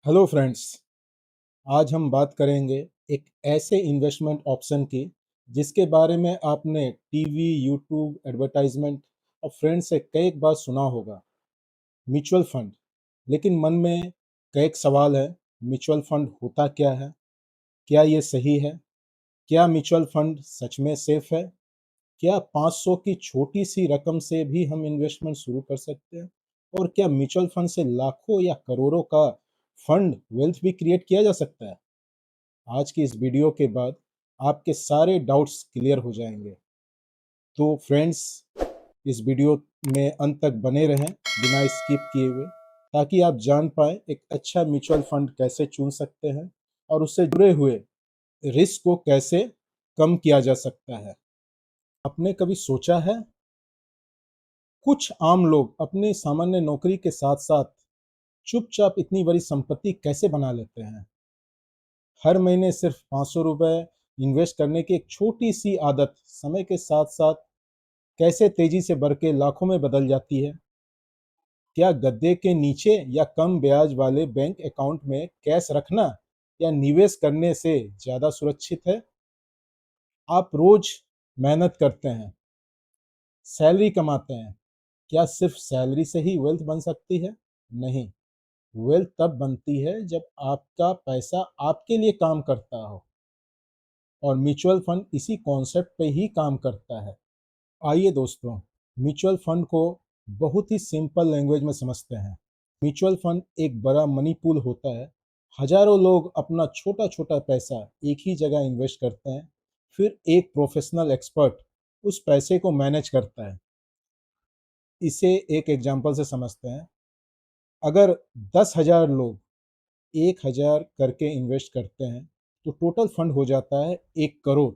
Hello friends. आज हम बात करेंगे एक ऐसे इन्वेस्टमेंट ऑप्शन की जिसके बारे में आपने टीवी, यूट्यूब, एडवर्टाइजमेंट और फ्रेंड से कई बार सुना होगा, म्यूचुअल फंड। लेकिन मन में कई सवाल है, म्यूचुअल फंड होता क्या है? क्या ये सही है? क्या म्यूचुअल फंड सच में सेफ है? क्या 500 की छोटी सी रकम से भी हम इन्वेस्टमेंट शुरू कर सकते हैं? और क्या म्यूचुअल फंड से लाखों या करोड़ों का फंड वेल्थ भी क्रिएट किया जा सकता है? आज की इस वीडियो के बाद आपके सारे डाउट्स क्लियर हो जाएंगे। तो फ्रेंड्स, इस वीडियो में अंत तक बने रहें बिना स्किप किए हुए, ताकि आप जान पाए एक अच्छा म्यूचुअल फंड कैसे चुन सकते हैं और उससे जुड़े हुए रिस्क को कैसे कम किया जा सकता है। आपने कभी सोचा है, कुछ आम लोग अपनी सामान्य नौकरी के साथ साथ चुपचाप इतनी बड़ी संपत्ति कैसे बना लेते हैं? हर महीने सिर्फ 500 रुपए इन्वेस्ट करने की एक छोटी सी आदत समय के साथ साथ कैसे तेजी से बढ़ के लाखों में बदल जाती है? क्या गद्दे के नीचे या कम ब्याज वाले बैंक अकाउंट में कैश रखना या निवेश करने से ज्यादा सुरक्षित है? आप रोज मेहनत करते हैं, सैलरी कमाते हैं, क्या सिर्फ सैलरी से ही वेल्थ बन सकती है? नहीं। वेल्थ तब बनती है जब आपका पैसा आपके लिए काम करता हो, और म्यूचुअल फंड इसी कॉन्सेप्ट पे ही काम करता है। आइए दोस्तों, म्यूचुअल फंड को बहुत ही सिंपल लैंग्वेज में समझते हैं। म्यूचुअल फंड एक बड़ा मनी पूल होता है। हजारों लोग अपना छोटा छोटा पैसा एक ही जगह इन्वेस्ट करते हैं, फिर एक प्रोफेशनल एक्सपर्ट उस पैसे को मैनेज करता है। इसे एक एग्जांपल से समझते हैं। अगर 10,000 लोग 1,000 करके इन्वेस्ट करते हैं तो टोटल फंड हो जाता है 1 करोड़।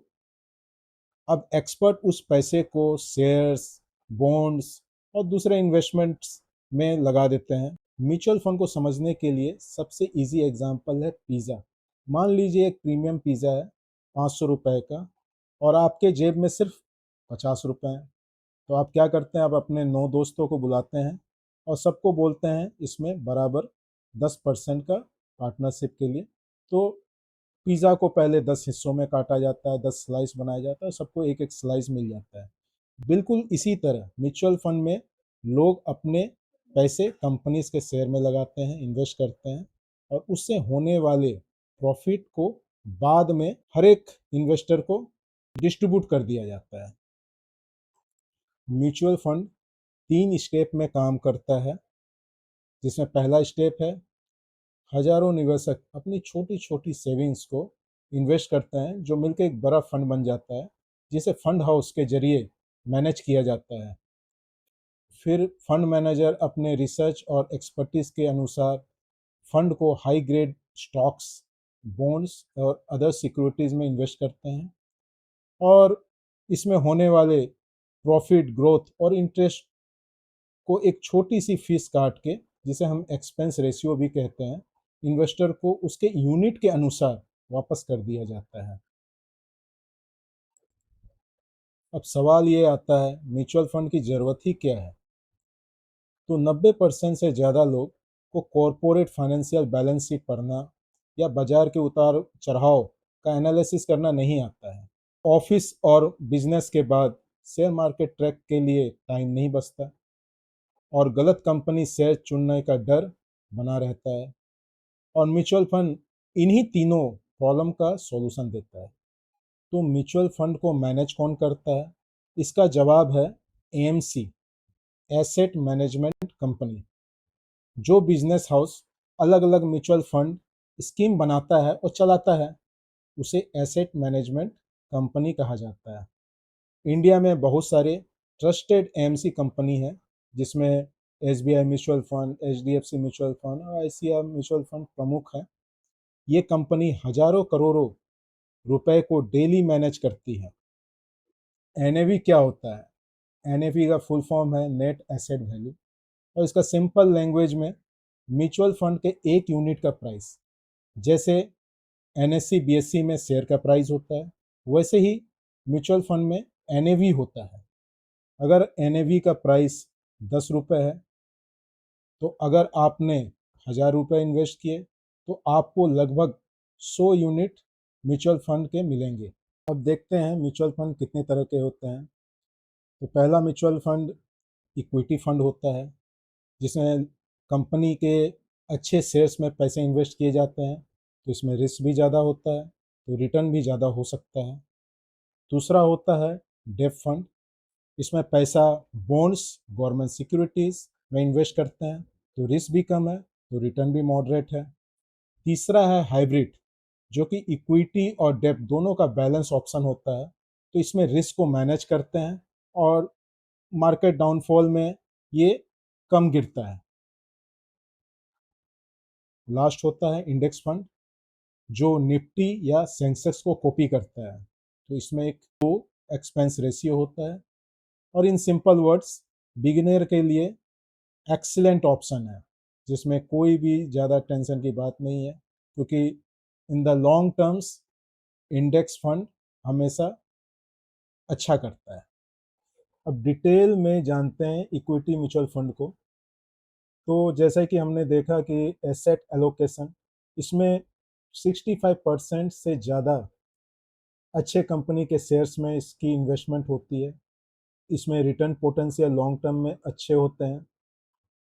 अब एक्सपर्ट उस पैसे को शेयर्स, बॉन्ड्स और दूसरे इन्वेस्टमेंट्स में लगा देते हैं। म्यूचुअल फंड को समझने के लिए सबसे इजी एग्जांपल है पिज़्ज़ा। मान लीजिए एक प्रीमियम पिज़्ज़ा है 500 रुपए का, और आपके जेब में सिर्फ 50 रुपए हैं। तो आप क्या करते हैं, आप अपने 9 दोस्तों को बुलाते हैं और सबको बोलते हैं इसमें बराबर 10% का पार्टनरशिप के लिए। तो पिज़्ज़ा को पहले 10 हिस्सों में काटा जाता है, 10 स्लाइस बनाया जाता है, सबको एक एक स्लाइस मिल जाता है। बिल्कुल इसी तरह म्यूचुअल फंड में लोग अपने पैसे कंपनीज के शेयर में लगाते हैं, इन्वेस्ट करते हैं, और उससे होने वाले प्रॉफिट को बाद में हर एक इन्वेस्टर को डिस्ट्रीब्यूट कर दिया जाता है। म्यूचुअल फंड 3 स्टेप में काम करता है, जिसमें पहला स्टेप है, हजारों निवेशक अपनी छोटी छोटी सेविंग्स को इन्वेस्ट करते हैं, जो मिलकर एक बड़ा फंड बन जाता है, जिसे फंड हाउस के जरिए मैनेज किया जाता है। फिर फंड मैनेजर अपने रिसर्च और एक्सपर्टीज के अनुसार फंड को हाई ग्रेड स्टॉक्स, बॉन्ड्स और अदर सिक्योरिटीज में इन्वेस्ट करते हैं, और इसमें होने वाले प्रॉफिट, ग्रोथ और इंटरेस्ट को एक छोटी सी फीस काट के, जिसे हम एक्सपेंस रेशियो भी कहते हैं, इन्वेस्टर को उसके यूनिट के अनुसार वापस कर दिया जाता है। अब सवाल ये आता है, म्यूचुअल फंड की ज़रूरत ही क्या है? तो 90% से ज़्यादा लोग को कॉरपोरेट फाइनेंशियल बैलेंस शीट पढ़ना या बाजार के उतार चढ़ाव का एनालिसिस करना नहीं आता है। ऑफिस और बिजनेस के बाद शेयर मार्केट ट्रैक के लिए टाइम नहीं बचता, और गलत कंपनी शेयर चुनने का डर बना रहता है। और म्यूचुअल फंड इन्हीं तीनों प्रॉब्लम का सॉल्यूशन देता है। तो म्यूचुअल फंड को मैनेज कौन करता है? इसका जवाब है एएमसी, एसेट मैनेजमेंट कंपनी। जो बिजनेस हाउस अलग अलग म्यूचुअल फंड स्कीम बनाता है और चलाता है, उसे एसेट मैनेजमेंट कंपनी कहा जाता है। इंडिया में बहुत सारे ट्रस्टेड एएमसी कंपनी है, जिसमें SBI mutual fund, HDFC mutual fund और आईसीआई म्यूचुअल फंड प्रमुख है। ये कंपनी हजारों करोड़ों रुपए को डेली मैनेज करती है। एनएवी क्या होता है? एनएवी का फुल फॉर्म है नेट एसेट वैल्यू, और इसका सिंपल लैंग्वेज में म्यूचुअल फंड के एक यूनिट का प्राइस, जैसे एनएससी बीएससी में शेयर का प्राइस होता है, वैसे ही म्यूचुअल फंड में एनएवी होता है। अगर एनएवी का प्राइस 10 रुपये है, तो अगर आपने 1,000 रुपये इन्वेस्ट किए तो आपको लगभग 100 यूनिट म्यूचुअल फंड के मिलेंगे। अब देखते हैं म्यूचुअल फंड कितने तरह के होते हैं। तो पहला म्यूचुअल फंड इक्विटी फंड होता है, जिसमें कंपनी के अच्छे शेयर्स में पैसे इन्वेस्ट किए जाते हैं, तो इसमें रिस्क भी ज़्यादा होता है, तो रिटर्न भी ज़्यादा हो सकता है। दूसरा होता है डेब्ट फंड, इसमें पैसा बॉन्ड्स, गवर्नमेंट सिक्योरिटीज़ में इन्वेस्ट करते हैं, तो रिस्क भी कम है, तो रिटर्न भी मॉडरेट है। तीसरा है हाइब्रिड, जो कि इक्विटी और डेब्ट दोनों का बैलेंस ऑप्शन होता है, तो इसमें रिस्क को मैनेज करते हैं और मार्केट डाउनफॉल में ये कम गिरता है। लास्ट होता है इंडेक्स फंड, जो निफ्टी या सेंसेक्स को कॉपी करता है, तो इसमें एक लो एक्सपेंस रेशियो होता है और इन सिंपल वर्ड्स बिगिनर के लिए एक्सीलेंट ऑप्शन है, जिसमें कोई भी ज़्यादा टेंशन की बात नहीं है, क्योंकि in the long terms index fund हमेशा अच्छा करता है। अब डिटेल में जानते हैं इक्विटी म्यूचुअल फंड को। तो जैसा कि हमने देखा कि एसेट एलोकेशन, इसमें 65% से ज़्यादा अच्छे कंपनी के शेयर्स में इसकी इन्वेस्टमेंट होती है। इसमें रिटर्न पोटेंशियल लॉन्ग टर्म में अच्छे होते हैं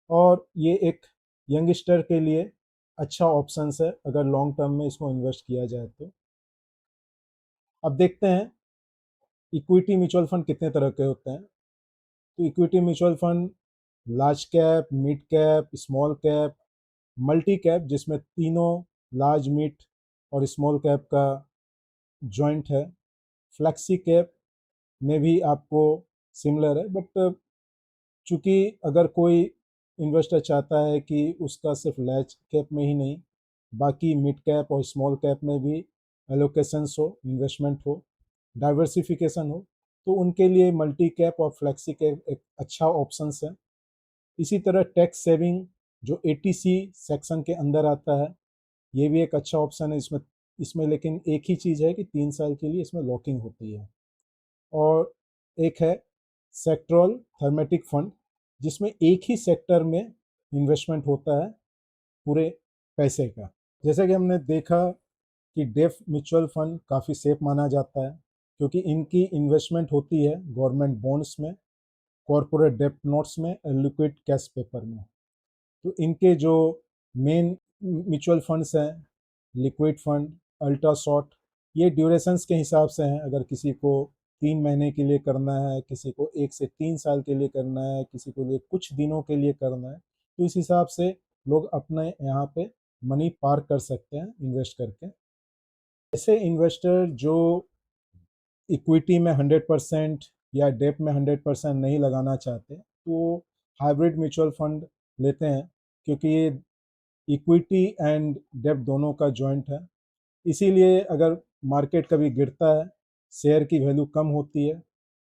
और ये एक यंगस्टर के लिए अच्छा ऑप्शन है अगर लॉन्ग टर्म में इसको इन्वेस्ट किया जाए तो। अब देखते हैं इक्विटी म्यूचुअल फंड कितने तरह के होते हैं। तो equity mutual fund large cap, mid cap, small cap, multi cap, जिसमें तीनों लार्ज, मिड और स्मॉल कैप का जॉइंट है। फ्लेक्सी कैप में भी आपको सिमिलर है, बट चूंकि अगर कोई इन्वेस्टर चाहता है कि उसका सिर्फ लार्ज कैप में ही नहीं, बाकी मिड कैप और स्मॉल कैप में भी एलोकेशंस हो, इन्वेस्टमेंट हो, डाइवर्सिफिकेशन हो, तो उनके लिए मल्टी कैप और फ्लेक्सी कैप एक अच्छा ऑप्शन है। इसी तरह टैक्स सेविंग, जो एटीसी सेक्शन के अंदर आता है, ये भी एक अच्छा ऑप्शन है। इसमें इसमें लेकिन एक ही चीज़ है कि 3 साल के लिए इसमें लॉकिंग होती है। और एक है सेक्टरल थर्मेटिक फंड, जिसमें एक ही सेक्टर में इन्वेस्टमेंट होता है पूरे पैसे का। जैसे कि हमने देखा कि डेफ म्यूचुअल फंड काफ़ी सेफ माना जाता है, क्योंकि इनकी इन्वेस्टमेंट होती है गवर्नमेंट बॉन्ड्स में, कॉरपोरेट डेप्ट नोट्स में और लिक्विड कैश पेपर में। तो इनके जो मेन म्यूचुअल फंड्स हैं, लिक्विड फंड, अल्ट्रा शॉर्ट, ये ड्यूरेशंस के हिसाब से हैं। अगर किसी को 3 महीने के लिए करना है, किसी को 1 से 3 साल के लिए करना है, किसी को लिए कुछ दिनों के लिए करना है, तो इस हिसाब से लोग अपने यहाँ पे मनी पार्क कर सकते हैं इन्वेस्ट करके। ऐसे इन्वेस्टर जो इक्विटी में 100% या डेप में 100% नहीं लगाना चाहते, तो हाइब्रिड म्यूचुअल फंड लेते हैं, क्योंकि ये इक्विटी एंड डेप दोनों का जॉइंट है। इसीलिए अगर मार्केट कभी गिरता है, शेयर की वैल्यू कम होती है,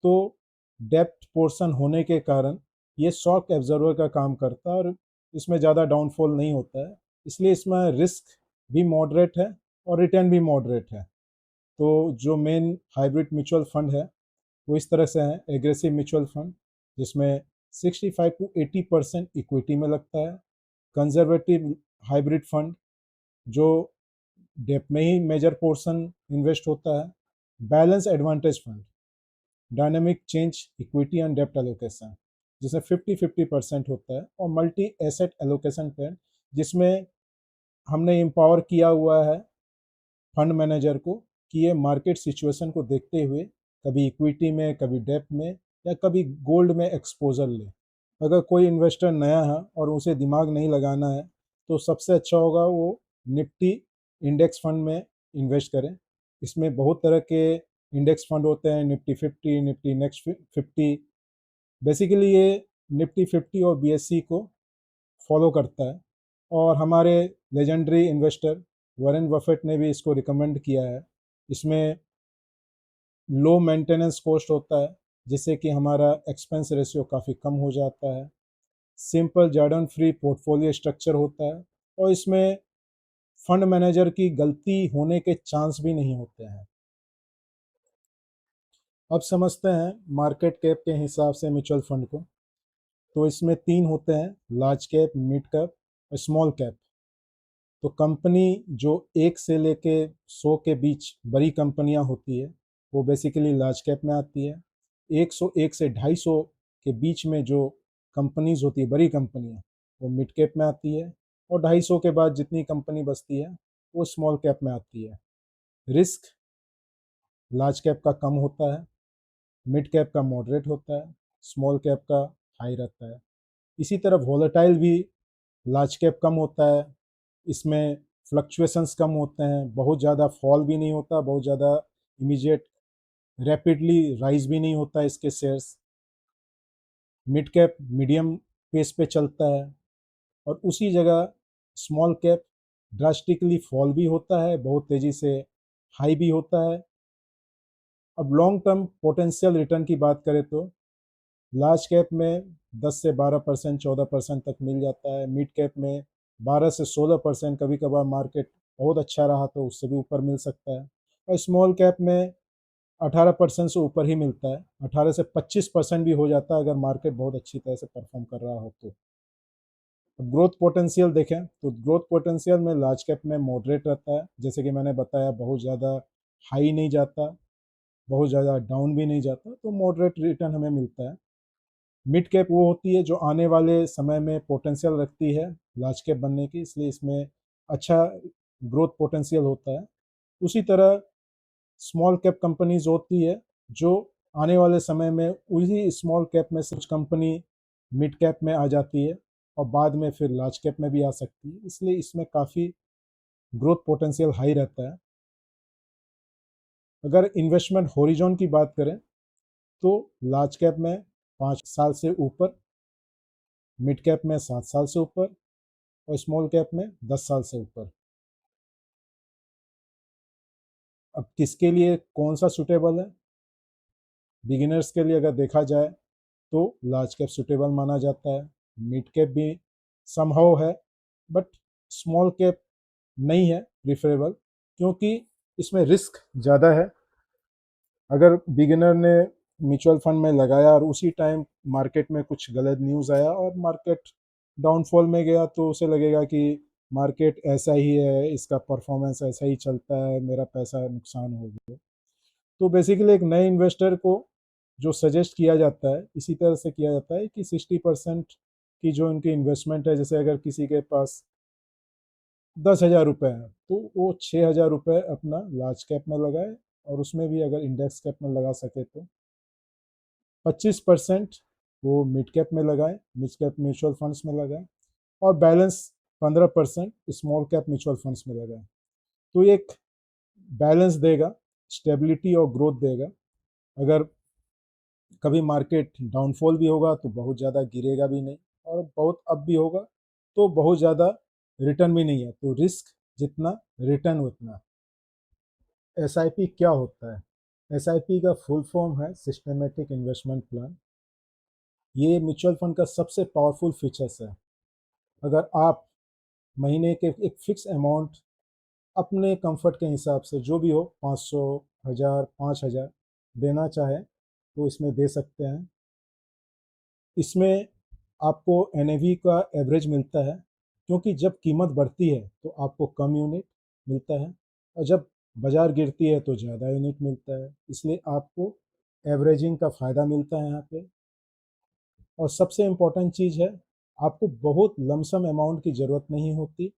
तो डेप्थ पोर्शन होने के कारण ये शॉक एब्जॉर्बर का काम करता है और इसमें ज़्यादा डाउनफॉल नहीं होता है। इसलिए इसमें रिस्क भी मॉडरेट है और रिटर्न भी मॉडरेट है। तो जो मेन हाइब्रिड म्यूचुअल फंड है वो इस तरह से है। एग्रेसिव म्यूचुअल फंड, जिसमें 65 to 80% इक्विटी में लगता है। कंजर्वेटिव हाइब्रिड फंड, जो डेप में ही मेजर पोर्शन इन्वेस्ट होता है। Balance advantage fund, dynamic change equity and डेप्ट एलोकेशन, जिसमें 50-50% होता है। और मल्टी एसेट एलोकेशन फंड, जिसमें हमने एम्पावर किया हुआ है फंड मैनेजर को कि ये मार्केट सिचुएशन को देखते हुए कभी इक्विटी में, कभी डेप्ट में या कभी गोल्ड में एक्सपोजर ले। अगर कोई इन्वेस्टर नया है और उसे दिमाग नहीं लगाना है, तो सबसे अच्छा होगा वो निफ्टी इंडेक्स फंड में इन्वेस्ट करें। इसमें बहुत तरह के इंडेक्स फंड होते हैं, निफ्टी 50, निफ्टी नेक्स्ट 50। बेसिकली ये निफ्टी 50 और बीएससी को फॉलो करता है और हमारे लेजेंडरी इन्वेस्टर वॉरेन बफेट ने भी इसको रिकमेंड किया है। इसमें लो मेंटेनेंस कॉस्ट होता है, जिससे कि हमारा एक्सपेंस रेशियो काफ़ी कम हो जाता है। Simple Jordan free portfolio structure होता है और इसमें फंड मैनेजर की गलती होने के चांस भी नहीं होते हैं। अब समझते हैं मार्केट कैप के हिसाब से म्यूचुअल फंड को। तो इसमें 3 होते हैं, लार्ज कैप, मिड कैप और स्मॉल कैप। तो कंपनी जो 1 से लेके 100 के बीच बड़ी कंपनियां होती है, वो बेसिकली लार्ज कैप में आती है। 101 से 250 के बीच में जो कंपनीज होती है, बड़ी कंपनियां, वो मिड कैप में आती है। और 250 के बाद जितनी कंपनी बचती है, वो स्मॉल कैप में आती है। रिस्क लार्ज कैप का कम होता है, मिड कैप का मॉडरेट होता है, स्मॉल कैप का हाई रहता है। इसी तरह वॉलेटाइल भी लार्ज कैप कम होता है, इसमें फ्लक्चुएशंस कम होते हैं, बहुत ज़्यादा फॉल भी नहीं होता, बहुत ज़्यादा इमीडिएट रैपिडली राइज भी नहीं होता है इसके shares. Mid cap medium pace पे चलता है, और उसी जगह स्मॉल कैप ड्रास्टिकली फॉल भी होता है, बहुत तेज़ी से हाई भी होता है। अब लॉन्ग टर्म पोटेंशियल रिटर्न की बात करें तो लार्ज कैप में 10 से 12%, 14% तक मिल जाता है। मिड कैप में 12 से 16%, कभी कभार मार्केट बहुत अच्छा रहा तो उससे भी ऊपर मिल सकता है। और स्मॉल कैप में 18% से ऊपर ही मिलता है, 18 से 25% भी हो जाता है अगर मार्केट बहुत अच्छी तरह से परफॉर्म कर रहा हो तो। अब ग्रोथ पोटेंशियल देखें तो ग्रोथ पोटेंशियल में लार्ज कैप में मॉडरेट रहता है, जैसे कि मैंने बताया, बहुत ज़्यादा हाई नहीं जाता, बहुत ज़्यादा डाउन भी नहीं जाता, तो मॉडरेट रिटर्न हमें मिलता है। मिड कैप वो होती है जो आने वाले समय में पोटेंशियल रखती है लार्ज कैप बनने की, इसलिए इसमें अच्छा ग्रोथ पोटेंशियल होता है। उसी तरह स्मॉल कैप कंपनीज होती है जो आने वाले समय में उसी स्मॉल कैप में से कुछ कंपनी मिड कैप में आ जाती है और बाद में फिर लार्ज कैप में भी आ सकती है, इसलिए इसमें काफ़ी ग्रोथ पोटेंशियल हाई रहता है। अगर इन्वेस्टमेंट हॉरिजॉन की बात करें तो लार्ज कैप में 5 साल से ऊपर, मिड कैप में 7 साल से ऊपर, और स्मॉल कैप में 10 साल से ऊपर। अब किसके लिए कौन सा सुटेबल है? बिगिनर्स के लिए अगर देखा जाए तो लार्ज कैप सुटेबल माना जाता है, मिड कैप भी समहाउ है, बट स्मॉल कैप नहीं है प्रिफरेबल, क्योंकि इसमें रिस्क ज़्यादा है। अगर बिगिनर ने म्यूचुअल फंड में लगाया और उसी टाइम मार्केट में कुछ गलत न्यूज़ आया और मार्केट डाउनफॉल में गया, तो उसे लगेगा कि मार्केट ऐसा ही है, इसका परफॉर्मेंस ऐसा ही चलता है, मेरा पैसा नुकसान हो गया। तो बेसिकली एक नए इन्वेस्टर को जो सजेस्ट किया जाता है, इसी तरह से किया जाता है कि 60% की जो उनकी इन्वेस्टमेंट है, जैसे अगर किसी के पास 10,000 रुपये हैं तो वो 6,000 रुपये अपना लार्ज कैप में लगाए, और उसमें भी अगर इंडेक्स कैप में लगा सके तो 25% वो मिड कैप में लगाए, मिड कैप म्यूचुअल फंड्स में लगाए, और balance 15% small cap mutual funds में लगाए। तो ये एक बैलेंस देगा, स्टेबिलिटी और ग्रोथ देगा। अगर कभी मार्केट डाउनफॉल भी होगा तो बहुत ज़्यादा गिरेगा भी नहीं, और बहुत अप भी होगा तो बहुत ज़्यादा रिटर्न भी नहीं है, तो रिस्क जितना रिटर्न उतना। एसआईपी क्या होता है? एसआईपी का फुल फॉर्म है सिस्टमेटिक इन्वेस्टमेंट प्लान। ये म्यूचुअल फंड का सबसे पावरफुल फीचर्स है। अगर आप महीने के एक फिक्स अमाउंट अपने कंफर्ट के हिसाब से जो भी हो, 500, 1000, 5000 देना चाहे तो इसमें दे सकते हैं। इसमें आपको एनएवी का एवरेज मिलता है, क्योंकि जब कीमत बढ़ती है तो आपको कम यूनिट मिलता है, और जब बाज़ार गिरती है तो ज़्यादा यूनिट मिलता है, इसलिए आपको एवरेजिंग का फ़ायदा मिलता है यहाँ पे। और सबसे इम्पोर्टेंट चीज़ है, आपको बहुत लमसम अमाउंट की ज़रूरत नहीं होती,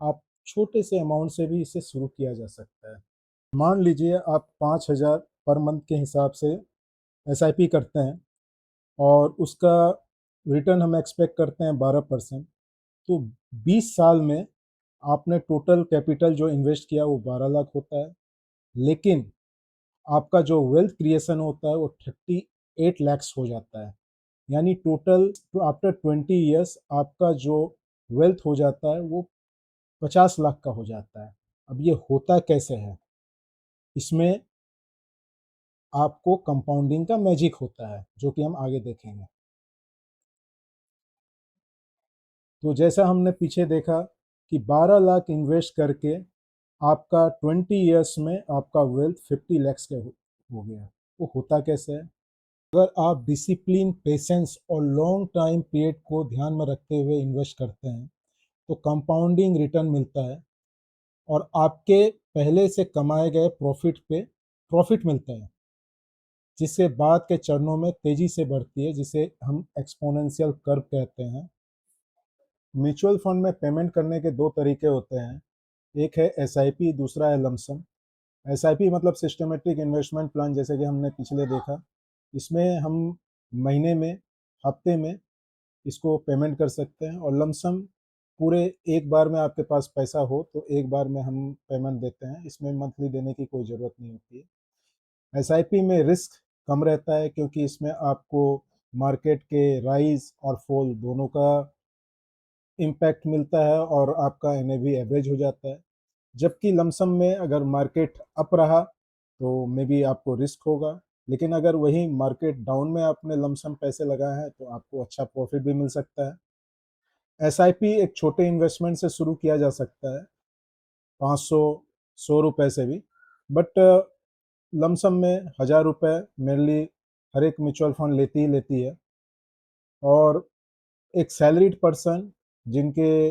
आप छोटे से अमाउंट से भी इसे शुरू किया जा सकता है। मान लीजिए आप 5,000 पर मंथ के हिसाब से एसआईपी करते हैं, और उसका रिटर्न हम एक्सपेक्ट करते हैं 12%, तो 20 साल में आपने टोटल कैपिटल जो इन्वेस्ट किया वो 12 लाख होता है, लेकिन आपका जो वेल्थ क्रिएशन होता है वो 38 लैक्स हो जाता है। यानी टोटल आफ्टर 20 ईयर्स आपका जो वेल्थ हो जाता है वो 50 लाख का हो जाता है। अब ये होता कैसे है? इसमें आपको कंपाउंडिंग का मैजिक होता है, जो कि हम आगे देखेंगे। तो जैसा हमने पीछे देखा कि 12 लाख इन्वेस्ट करके आपका 20 ईयर्स में आपका वेल्थ 50 लैक्स के हो गया। वो होता कैसे है? अगर आप डिसिप्लिन, पेशेंस और लॉन्ग टाइम पीरियड को ध्यान में रखते हुए इन्वेस्ट करते हैं तो कंपाउंडिंग रिटर्न मिलता है। और आपके पहले से कमाए गए प्रॉफिट पे प्रॉफिट मिलता है, जिससे बाद के चरणों में तेजी से बढ़ती है, जिसे हम एक्सपोनेंशियल कर्व कहते हैं। म्यूचुअल फंड में पेमेंट करने के दो तरीके होते हैं, एक है एसआईपी, दूसरा है लमसम। एसआईपी मतलब सिस्टमेटिक इन्वेस्टमेंट प्लान, जैसे कि हमने पिछले देखा। इसमें हम महीने में, हफ्ते में इसको पेमेंट कर सकते हैं, और लमसम पूरे एक बार में आपके पास पैसा हो तो एक बार में हम पेमेंट देते हैं। इसमें मंथली देने की कोई ज़रूरत नहीं होती है। एसआईपी में रिस्क कम रहता है, क्योंकि इसमें आपको मार्केट के राइज और फॉल दोनों का इम्पैक्ट मिलता है और आपका एनएवी एवरेज हो जाता है। जबकि लमसम में अगर मार्केट अप रहा तो मे बी आपको रिस्क होगा, लेकिन अगर वही मार्केट डाउन में आपने लमसम पैसे लगाए हैं तो आपको अच्छा प्रॉफिट भी मिल सकता है। एसआईपी एक छोटे इन्वेस्टमेंट से शुरू किया जा सकता है, 500 100 रुपए से भी, बट लमसम में 1000 रुपए मेनली हर एक म्यूचुअल फंड लेती ही लेती है। और एक सैलरीड पर्सन जिनके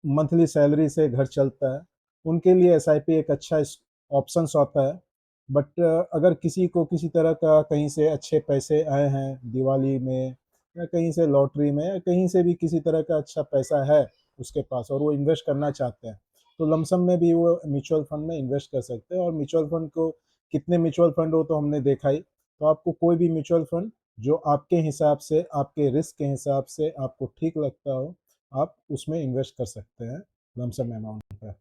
मंथली सैलरी से घर चलता है, उनके लिए एसआईपी एक अच्छा ऑप्शंस होता है। बट अगर किसी को किसी तरह का कहीं से अच्छे पैसे आए हैं दिवाली में, या कहीं से लॉटरी में, या कहीं से भी किसी तरह का अच्छा पैसा है उसके पास और वो इन्वेस्ट करना चाहते हैं, तो लमसम में भी वो म्यूचुअल फंड में इन्वेस्ट कर सकते हैं। और म्यूचुअल फंड को कितने म्यूचुअल फंड हो तो हमने देखा ही, तो आपको कोई भी म्यूचुअल फंड जो आपके हिसाब से, आपके रिस्क के हिसाब से आपको ठीक लगता हो, आप उसमें इन्वेस्ट कर सकते हैं लमसम अमाउंट पे।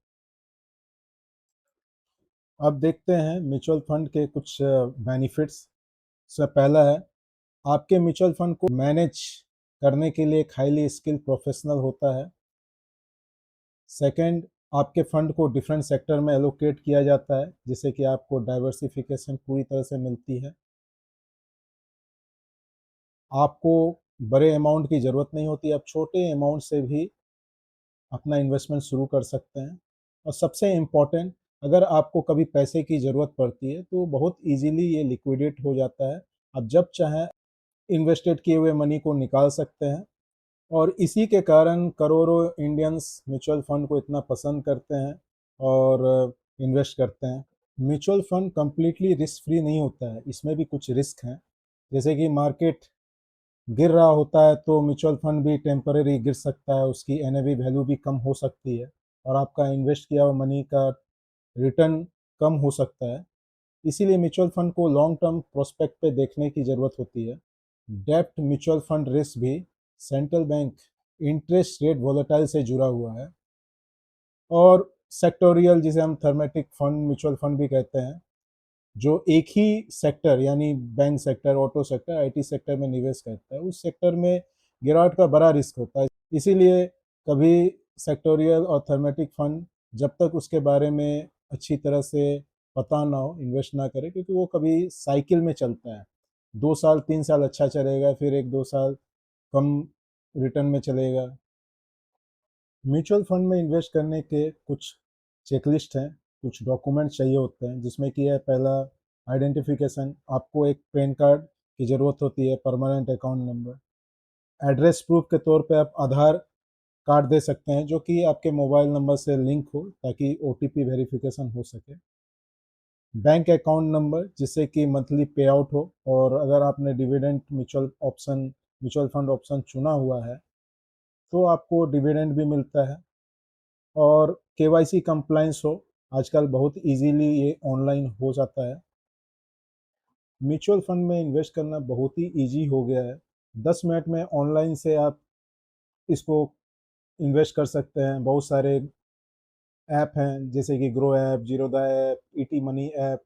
अब देखते हैं म्यूचुअल फंड के कुछ बेनिफिट्स। से पहला है, आपके म्यूचुअल फंड को मैनेज करने के लिए एक हाईली स्किल प्रोफेशनल होता है। सेकंड, आपके फंड को डिफरेंट सेक्टर में एलोकेट किया जाता है, जिससे कि आपको डाइवर्सिफिकेशन पूरी तरह से मिलती है। आपको बड़े अमाउंट की ज़रूरत नहीं होती, आप छोटे अमाउंट से भी अपना इन्वेस्टमेंट शुरू कर सकते हैं। और सबसे इम्पोर्टेंट, अगर आपको कभी पैसे की ज़रूरत पड़ती है तो बहुत ईज़िली ये लिक्विडेट हो जाता है। आप जब चाहें इन्वेस्टेड किए हुए मनी को निकाल सकते हैं। और इसी के कारण करोड़ों इंडियंस म्यूचुअल फंड को इतना पसंद करते हैं और इन्वेस्ट करते हैं। Mutual fund completely risk free नहीं होता है, इसमें भी कुछ रिस्क हैं। जैसे कि मार्केट गिर रहा होता है तो म्यूचुअल फंड भी टेम्परेरी गिर सकता है, उसकी एनएवी वैल्यू भी कम हो सकती है, और आपका इन्वेस्ट किया हुआ मनी का रिटर्न कम हो सकता है। इसीलिए म्यूचुअल फंड को लॉन्ग टर्म प्रोस्पेक्ट पे देखने की ज़रूरत होती है। डेब्ट म्यूचुअल फंड रिस्क भी central bank interest rate volatile से जुड़ा हुआ है। और सेक्टोरियल, जिसे हम थर्मेटिक फंड म्यूचुअल फंड भी कहते हैं, जो एक ही सेक्टर यानी bank sector, auto sector, IT sector में निवेश करता है, उस सेक्टर में गिरावट का बड़ा रिस्क होता है। इसीलिए कभी सेक्टोरियल और थर्मेटिक फंड, जब तक उसके बारे में अच्छी तरह से पता ना हो, इन्वेस्ट ना करें, क्योंकि वो कभी साइकिल में चलता है। 2 साल 3 साल अच्छा चलेगा, फिर 1-2 साल कम रिटर्न में चलेगा। म्यूचुअल फंड में इन्वेस्ट करने के कुछ चेकलिस्ट हैं, कुछ डॉक्यूमेंट चाहिए होते हैं, जिसमें कि है पहला आइडेंटिफिकेशन। आपको एक पैन कार्ड की ज़रूरत होती है, permanent account number. Address proof के तौर पे आप आधार कार्ड दे सकते हैं, जो कि आपके मोबाइल नंबर से लिंक हो, ताकि ओटीपी वेरिफिकेशन हो सके। बैंक अकाउंट नंबर, जिससे कि मंथली पे आउट हो, और अगर आपने डिविडेंड म्यूचुअल फंड ऑप्शन चुना हुआ है तो आपको डिविडेंड भी मिलता है। और केवाईसी कंप्लायंस हो, आजकल बहुत इजीली ये ऑनलाइन हो जाता है। म्यूचुअल फंड में इन्वेस्ट करना बहुत ही इजी हो गया है। 10 मिनट में ऑनलाइन से आप इसको इन्वेस्ट कर सकते हैं। बहुत सारे ऐप हैं, जैसे कि grow app, Zerodha app, ET money app.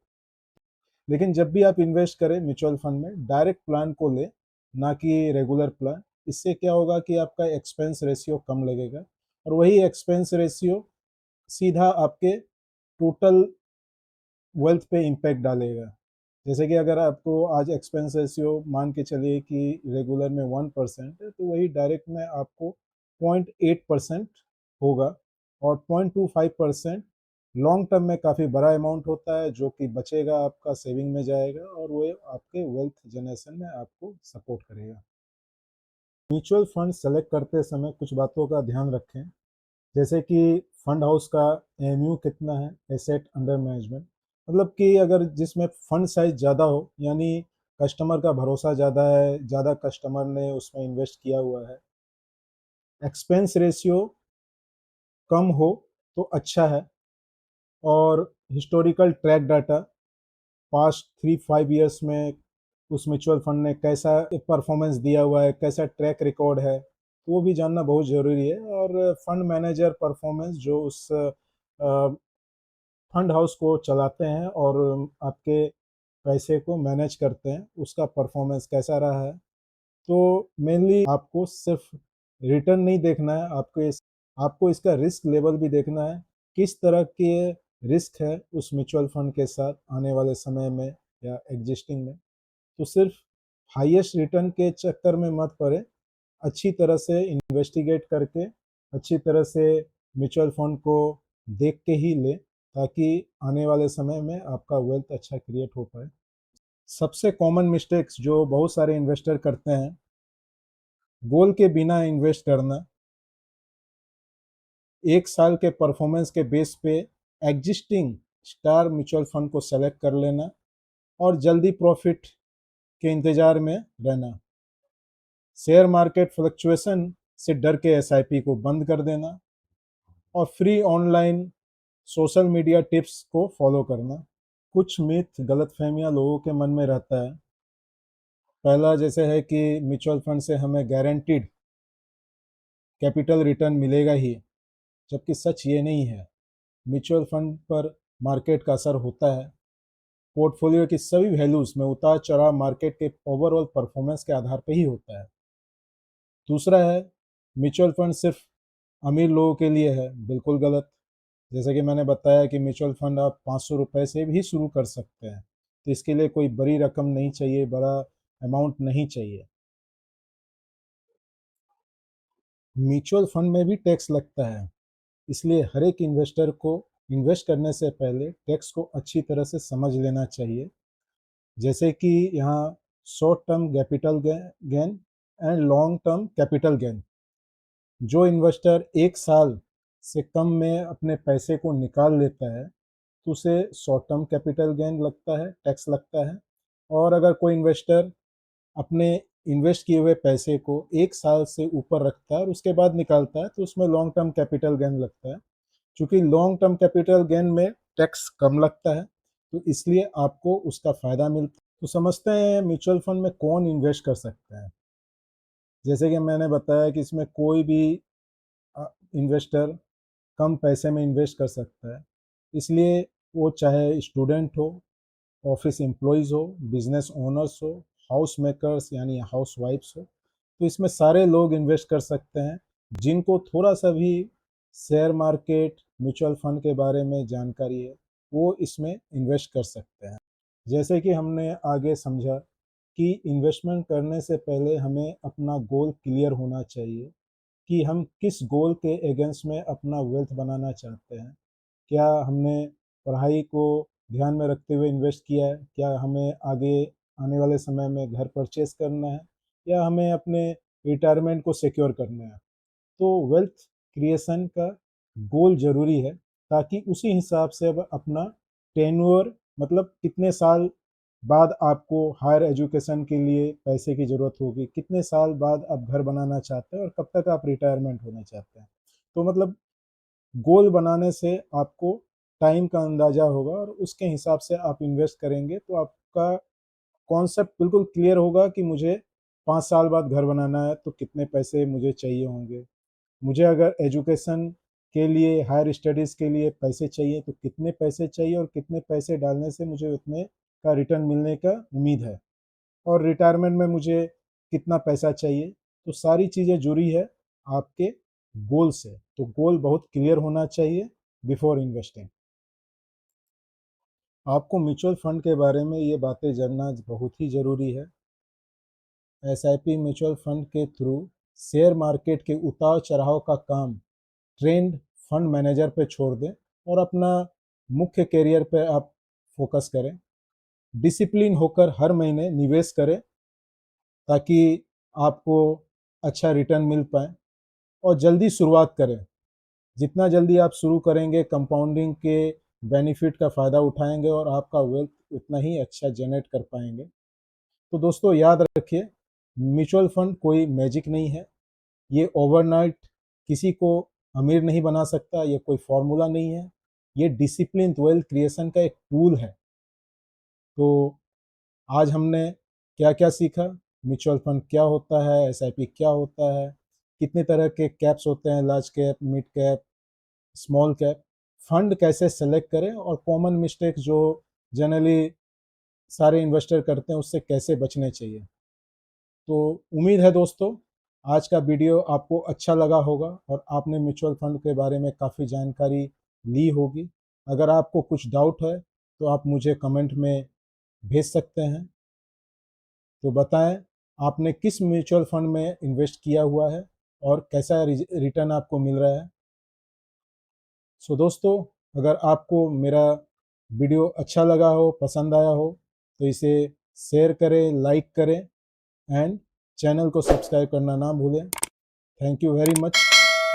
लेकिन जब भी आप इन्वेस्ट करें म्यूचुअल फंड में, डायरेक्ट प्लान को लें, ना कि रेगुलर प्लान। इससे क्या होगा कि आपका एक्सपेंस रेशियो कम लगेगा, और वही एक्सपेंस रेशियो सीधा आपके टोटल वेल्थ पे इम्पैक्ट डालेगा। जैसे कि अगर आपको आज एक्सपेंस रेशियो मान के चलिए कि रेगुलर में 1% है, तो वही डायरेक्ट में आपको 0.8% होगा। और 0.25% लॉन्ग टर्म में काफ़ी बड़ा अमाउंट होता है, जो कि बचेगा, आपका सेविंग में जाएगा, और वो आपके वेल्थ जनरेशन में आपको सपोर्ट करेगा। म्यूचुअल फंड सेलेक्ट करते समय कुछ बातों का ध्यान रखें, जैसे कि फंड हाउस का एएमयू कितना है, एसेट अंडर मैनेजमेंट, मतलब कि अगर जिसमें फंड साइज ज़्यादा हो, यानी कस्टमर का भरोसा ज़्यादा है, ज़्यादा कस्टमर ने उसमें इन्वेस्ट किया हुआ है, एक्सपेंस रेशियो कम हो तो अच्छा है, और historical track data past 3-5 years में उस म्यूचुअल फंड ने कैसा परफॉर्मेंस दिया हुआ है, कैसा ट्रैक रिकॉर्ड है, तो वो भी जानना बहुत ज़रूरी है। और फंड मैनेजर परफॉर्मेंस जो उस फंड हाउस को चलाते हैं और आपके पैसे को मैनेज करते हैं, उसका परफॉर्मेंस कैसा रहा है। तो मेनली आपको सिर्फ रिटर्न नहीं देखना है, आपको इसका रिस्क लेवल भी देखना है, किस तरह के रिस्क है उस म्यूचुअल फंड के साथ आने वाले समय में या एग्जिस्टिंग में। तो सिर्फ हाईएस्ट रिटर्न के चक्कर में मत पड़े, अच्छी तरह से इन्वेस्टिगेट करके, अच्छी तरह से म्यूचुअल फंड को देख के ही लें, ताकि आने वाले समय में आपका वेल्थ अच्छा क्रिएट हो पाए। सबसे कॉमन मिस्टेक्स जो बहुत सारे इन्वेस्टर करते हैं, गोल के बिना इन्वेस्ट करना, एक साल के परफॉर्मेंस के बेस पे एग्जिस्टिंग स्टार म्यूचुअल फंड को सेलेक्ट कर लेना और जल्दी प्रॉफिट के इंतज़ार में रहना, शेयर मार्केट फ्लक्चुएशन से डर के एसआईपी को बंद कर देना, और free online social media tips को फॉलो करना। कुछ मिथ गलतफहमियां लोगों के मन में रहता है। पहला जैसे है कि म्यूचुअल फंड से हमें गारंटीड कैपिटल रिटर्न मिलेगा ही, जबकि सच ये नहीं है। म्यूचुअल फंड पर मार्केट का असर होता है, पोर्टफोलियो की सभी वैल्यूज़ में उतार चढ़ाव मार्केट के ओवरऑल परफॉर्मेंस के आधार पर ही होता है। दूसरा है, म्यूचुअल फंड सिर्फ अमीर लोगों के लिए है, बिल्कुल गलत। जैसे कि मैंने बताया कि म्यूचुअल फंड आप 500 रुपये से भी शुरू कर सकते हैं, तो इसके लिए कोई बड़ी रकम नहीं चाहिए, बड़ा अमाउंट नहीं चाहिए। म्यूचुअल फंड में भी टैक्स लगता है, इसलिए हर एक इन्वेस्टर को इन्वेस्ट करने से पहले टैक्स को अच्छी तरह से समझ लेना चाहिए। जैसे कि यहाँ short term capital gain and long term capital gain, जो इन्वेस्टर एक साल से कम में अपने पैसे को निकाल लेता है, तो उसे शॉर्ट टर्म कैपिटल गेन लगता है, टैक्स लगता है। और अगर कोई इन्वेस्टर अपने इन्वेस्ट किए हुए पैसे को एक साल से ऊपर रखता है और उसके बाद निकालता है, तो उसमें लॉन्ग टर्म कैपिटल गेन लगता है। चूँकि लॉन्ग टर्म कैपिटल गेन में टैक्स कम लगता है, तो इसलिए आपको उसका फ़ायदा मिलता है। तो समझते हैं म्यूचुअल फंड में कौन इन्वेस्ट कर सकता है। जैसे कि मैंने बताया कि इसमें कोई भी इन्वेस्टर कम पैसे में इन्वेस्ट कर सकता है, इसलिए वो चाहे स्टूडेंट हो, ऑफिस एम्प्लॉयज़ हो, बिजनेस ओनर्स हो, हाउस मेकर्स यानी हाउस वाइफ्स हो, तो इसमें सारे लोग इन्वेस्ट कर सकते हैं जिनको थोड़ा सा भी शेयर मार्केट म्यूचुअल फंड के बारे में जानकारी है, वो इसमें इन्वेस्ट कर सकते हैं। जैसे कि हमने आगे समझा कि इन्वेस्टमेंट करने से पहले हमें अपना गोल क्लियर होना चाहिए कि हम किस गोल के अगेंस्ट में अपना वेल्थ बनाना चाहते हैं। क्या हमने पढ़ाई को ध्यान में रखते हुए इन्वेस्ट किया है? क्या हमें आगे आने वाले समय में घर परचेज़ करना है? या हमें अपने रिटायरमेंट को सिक्योर करना है? तो वेल्थ क्रिएशन का गोल ज़रूरी है, ताकि उसी हिसाब से अब अपना टेन्योर, मतलब कितने साल बाद आपको हायर एजुकेशन के लिए पैसे की ज़रूरत होगी, कितने साल बाद आप घर बनाना चाहते हैं और कब तक आप रिटायरमेंट होना चाहते हैं। तो मतलब गोल बनाने से आपको टाइम का अंदाज़ा होगा और उसके हिसाब से आप इन्वेस्ट करेंगे, तो आपका कॉन्सेप्ट बिल्कुल क्लियर होगा कि मुझे 5 साल बाद घर बनाना है, तो कितने पैसे मुझे चाहिए होंगे। मुझे अगर एजुकेशन के लिए, हायर स्टडीज़ के लिए पैसे चाहिए, तो कितने पैसे चाहिए और कितने पैसे डालने से मुझे उतने का रिटर्न मिलने का उम्मीद है। और रिटायरमेंट में मुझे कितना पैसा चाहिए, तो सारी चीज़ें जुड़ी है आपके गोल से। तो गोल बहुत क्लियर होना चाहिए बिफोर इन्वेस्टिंग। आपको म्यूचुअल फंड के बारे में ये बातें जानना बहुत ही ज़रूरी है। एसआईपी म्यूचुअल फंड के थ्रू शेयर मार्केट के उतार चढ़ाव का काम ट्रेंड फंड मैनेजर पे छोड़ दें और अपना मुख्य करियर पे आप फोकस करें। डिसिप्लिन होकर हर महीने निवेश करें, ताकि आपको अच्छा रिटर्न मिल पाए, और जल्दी शुरुआत करें। जितना जल्दी आप शुरू करेंगे कंपाउंडिंग के बेनिफिट का फ़ायदा उठाएंगे और आपका वेल्थ उतना ही अच्छा जनरेट कर पाएंगे। तो दोस्तों याद रखिए, म्यूचुअल फंड कोई मैजिक नहीं है। ये ओवरनाइट किसी को अमीर नहीं बना सकता, ये कोई फॉर्मूला नहीं है। ये डिसिप्लिन वेल्थ क्रिएशन का एक टूल है। तो आज हमने क्या क्या सीखा, म्यूचुअल फंड क्या होता है, एसआईपी क्या होता है, कितने तरह के कैप्स होते हैं, large cap, mid cap, small cap, fund कैसे सेलेक्ट करें और कॉमन मिस्टेक जो जनरली सारे इन्वेस्टर करते हैं उससे कैसे बचने चाहिए। तो उम्मीद है दोस्तों आज का वीडियो आपको अच्छा लगा होगा और आपने म्यूचुअल फंड के बारे में काफ़ी जानकारी ली होगी। अगर आपको कुछ डाउट है तो आप मुझे कमेंट में भेज सकते हैं। तो बताएं आपने किस म्यूचुअल फंड में इन्वेस्ट किया हुआ है और कैसा रिटर्न आपको मिल रहा है। सो दोस्तों, अगर आपको मेरा वीडियो अच्छा लगा हो, पसंद आया हो, तो इसे शेयर करें, लाइक करें एंड चैनल को सब्सक्राइब करना ना भूलें। Thank you very much.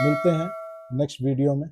मिलते हैं नेक्स्ट वीडियो में।